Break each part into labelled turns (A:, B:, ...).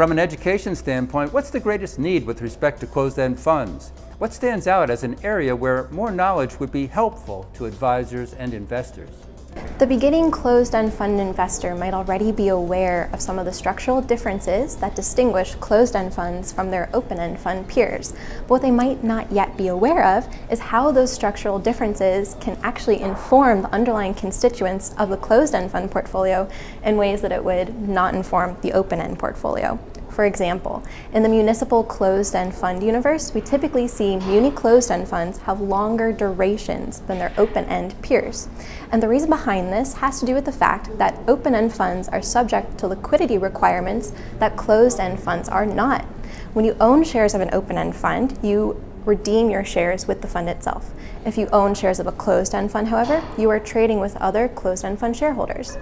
A: From an education standpoint, what's the greatest need with respect to closed-end funds? What stands out as an area where more knowledge would be helpful to advisors and investors?
B: The beginning closed-end fund investor might already be aware of some of the structural differences that distinguish closed-end funds from their open-end fund peers. But what they might not yet be aware of is how those structural differences can actually inform the underlying constituents of the closed-end fund portfolio in ways that it would not inform the open-end portfolio. For example, in the municipal closed-end fund universe, we typically see muni closed-end funds have longer durations than their open-end peers. And the reason behind this has to do with the fact that open-end funds are subject to liquidity requirements that closed-end funds are not. When you own shares of an open-end fund, you redeem your shares with the fund itself. If you own shares of a closed-end fund, however, you are trading with other closed-end fund shareholders.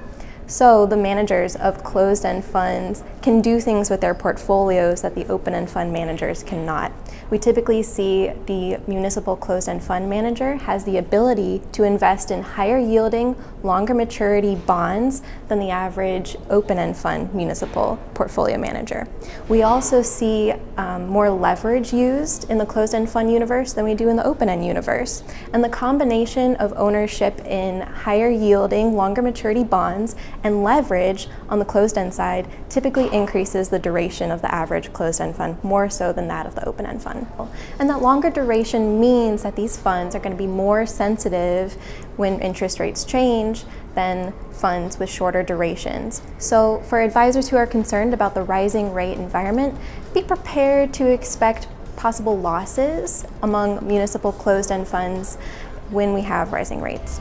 B: So the managers of closed-end funds can do things with their portfolios that the open-end fund managers cannot. We typically see the municipal closed-end fund manager has the ability to invest in higher yielding, longer maturity bonds than the average open-end fund municipal portfolio manager. We also see more leverage used in the closed-end fund universe than we do in the open-end universe. And the combination of ownership in higher yielding, longer maturity bonds and leverage on the closed-end side typically increases the duration of the average closed-end fund more so than that of the open-end fund. And that longer duration means that these funds are going to be more sensitive when interest rates change than funds with shorter durations. So for advisors who are concerned about the rising rate environment, be prepared to expect possible losses among municipal closed-end funds when we have rising rates.